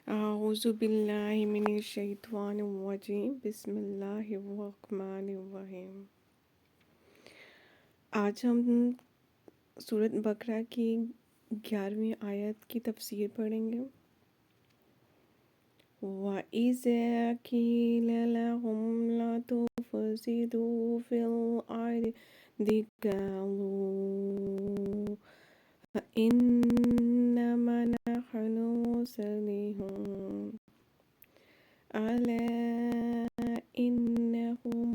اعوذ باللہ من الشیطان الرجیم، بسم اللہ الرحمن الرحیم۔ آج ہم سورۃ بقرہ کی 11ویں آیت کی تفسیر پڑھیں گے۔ وَإِذَا قِيلَ لَهُمْ لَا تُفْسِدُوا فِي الْأَرْضِ قَالُوا إِنَّمَا نَحْنُ مُصْلِحُونَ أَلَا إِنَّهُمْ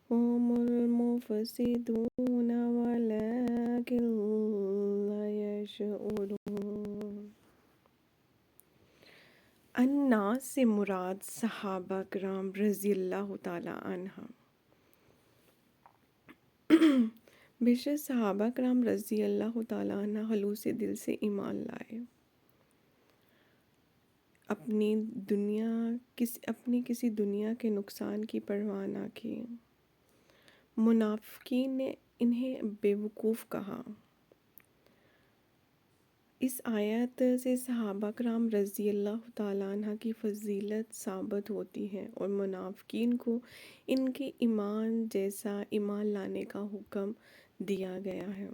هم المفسدون ولكن لا يشعرون۔ الناس سے مراد صحابہ کرام رضی اللہ تعالی عنہ۔ بے شک صحابہ کرام رضی اللہ تعالی عنہ خلوص دل سے ایمان لائے، اپنی کسی دنیا کے نقصان کی پرواہ نہ کی۔ منافقین نے انہیں بیوقوف کہا۔ اس آیت سے صحابہ کرام رضی اللہ تعالیٰ عنہ کی فضیلت ثابت ہوتی ہے اور منافقین کو ان کے ایمان جیسا ایمان لانے کا حکم دیا گیا ہے۔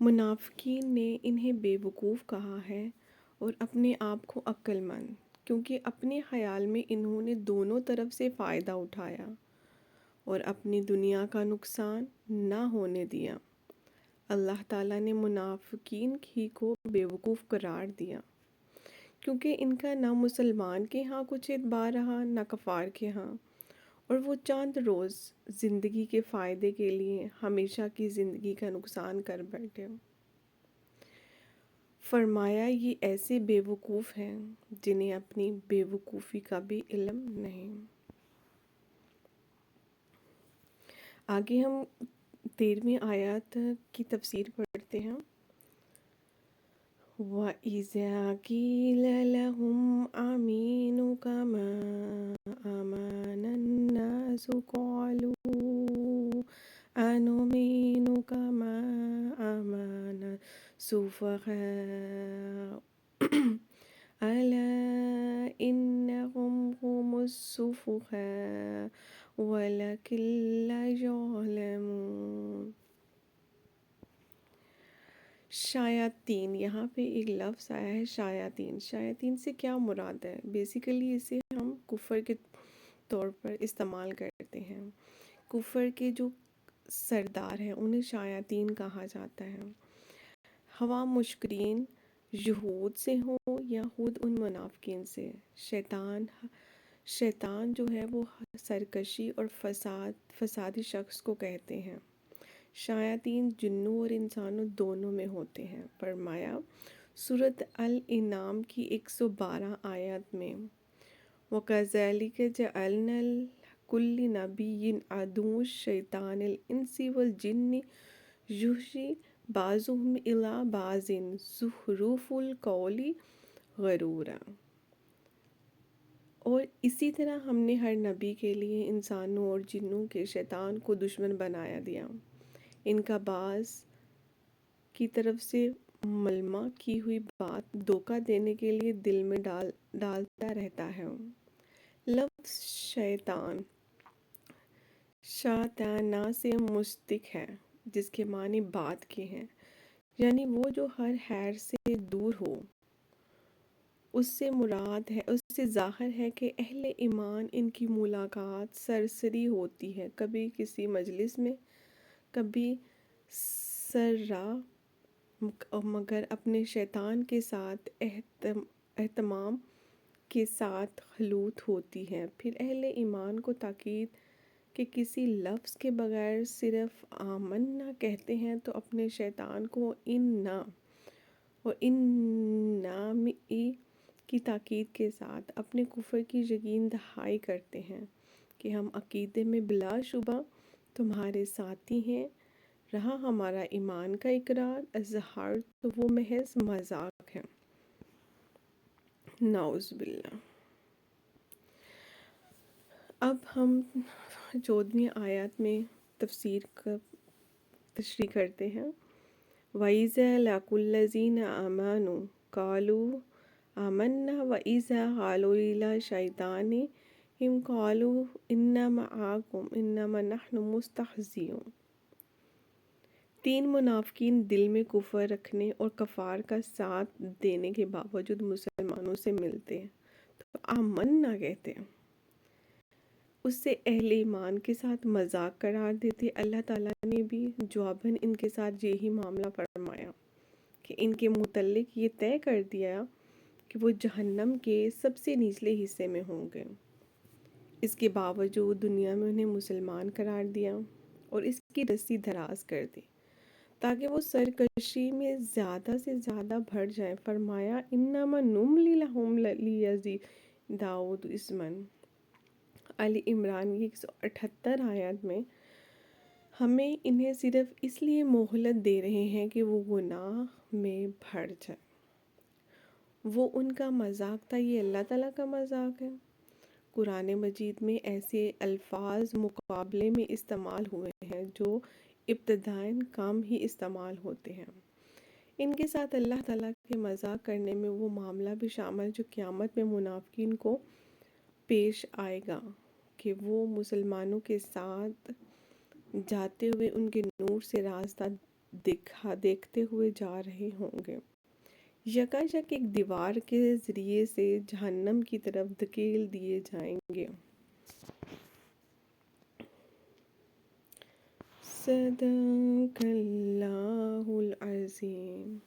منافقین نے انہیں بیوقوف کہا ہے اور اپنے آپ کو عقل مند، کیونکہ اپنے خیال میں انہوں نے دونوں طرف سے فائدہ اٹھایا اور اپنی دنیا کا نقصان نہ ہونے دیا۔ اللہ تعالیٰ نے منافقین ہی کو بیوقوف قرار دیا، کیونکہ ان کا نہ مسلمان کے ہاں کچھ اعتبار رہا نہ کفار کے ہاں، اور وہ چند روز زندگی کے فائدے کے لیے ہمیشہ کی زندگی کا نقصان کر بیٹھے۔ فرمایا یہ ایسے بیوقوف ہیں جنہیں اپنی بیوقوفی کا بھی علم نہیں۔ آگے ہم 13ویں آیات کی تفسیر پڑھتے ہیں۔ وَإِذَا قِيلَ لَهُمْ آمِنُوا كَمَا آمَنَ النَّاسُ قَالُوا أَنُؤْمِنُ كَمَا آمَنَ السُّفَهَاءُ أَلَا إِنَّهُمْ هُمُ السُّفَهَاءُ وَلَكِن لَا يَعْلَمُونَ۔ شیاطین، یہاں پہ ایک لفظ آیا ہے شیاطین۔ شیاطین سے کیا مراد ہے؟ بیسیکلی اسے ہم کفر کے طور پر استعمال کرتے ہیں۔ کفر کے جو سردار ہیں انہیں شیاطین کہا جاتا ہے، خواہ مشرکین یہود سے ہوں یا خود ان منافقین سے۔ شیطان جو ہے وہ سرکشی اور فسادی شخص کو کہتے ہیں۔ شیاطین جنوں اور انسانوں دونوں میں ہوتے ہیں۔ فرمایا سورۃ الانعام کی 112 آیت میں، وَكَذَلِكَ جَعَلْنَا لِكُلِّ نَبِيٍّ عَدُوًّا شَيَاطِینَ الْإِنسِ وَالْجِنِّ يُوحِي بَعْضُهُمْ إِلَىٰ بَعْضٍ زُخْرُفَ الْقَوْلِ غُرُورًا۔ اور اسی طرح ہم نے ہر نبی کے لیے انسانوں اور جنوں کے شیطان کو دشمن بنایا دیا، ان کا بعض کی طرف سے ملمہ کی ہوئی بات دھوکہ دینے کے لیے دل میں ڈالتا رہتا ہے۔ لفظ شیطان شاطانہ سے مشتق ہے، جس کے معنی بات کے ہیں، یعنی وہ جو ہر خیر سے دور ہو۔ اس سے مراد ہے، اس سے ظاہر ہے کہ اہل ایمان ان کی ملاقات سرسری ہوتی ہے، کبھی کسی مجلس میں، کبھی سرراہ، مگر اپنے شیطان کے ساتھ اہتمام کے ساتھ خلوت ہوتی ہے۔ پھر اہل ایمان کو تاکید کہ کسی لفظ کے بغیر صرف آمنا کہتے ہیں تو اپنے شیطان کو اِنَّا اور اِنَّا کی تاکید کے ساتھ اپنے کفر کی یقین دہائی کرتے ہیں کہ ہم عقیدے میں بلا شبہ تمہارے ساتھی ہیں، رہا ہمارا ایمان کا اقرار اظہار تو وہ محض مذاق ہے۔ نعوذ باللہ۔ اب ہم 14ویں آیات میں تشریح کرتے ہیں۔ وَإِذَا لَقُوا الَّذِينَ آمَنُوا قَالُوا آمَنَّا وَإِذَا خَلَوْا إِلَى شَيْطَانِهِمْ قَالُوا إِنَّا مَعَكُمْ إِنَّمَا نَحْنُ مُسْتَهْزِئُونَ۔ 3 منافقین دل میں کفر رکھنے اور کفار کا ساتھ دینے کے باوجود مسلمانوں سے ملتے ہیں تو آمنا کہتے ہیں، اس سے اہل ایمان کے ساتھ مذاق قرار دیتے۔ اللہ تعالیٰ نے بھی جواباً ان کے ساتھ یہی معاملہ فرمایا کہ ان کے متعلق یہ طے کر دیا کہ وہ جہنم کے سب سے نچلے حصے میں ہوں گے۔ اس کے باوجود دنیا میں انہیں مسلمان قرار دیا اور اس کی رسی دراز کر دی تاکہ وہ سرکشی میں زیادہ سے زیادہ بڑھ جائیں۔ فرمایا انما نملی لہم لیزدادوا اثما۔ آل عمران کی 178 آیات میں ہمیں انہیں صرف اس لیے مہلت دے رہے ہیں کہ وہ گناہ میں بڑھ جائیں۔ وہ ان کا مذاق تھا، یہ اللہ تعالیٰ کا مذاق ہے۔ قرآن مجید میں ایسے الفاظ مقابلے میں استعمال ہوئے ہیں جو ابتدائیں کم ہی استعمال ہوتے ہیں۔ ان کے ساتھ اللہ تعالیٰ کے مذاق کرنے میں وہ معاملہ بھی شامل جو قیامت میں منافقین کو پیش آئے گا کہ وہ مسلمانوں کے ساتھ جاتے ہوئے ان کے نور سے راستہ دیکھتے ہوئے جا رہے ہوں گے، یکایک ایک دیوار کے ذریعے سے جہنم کی طرف دھکیل دیے جائیں گے۔ صدق اللہ العظیم۔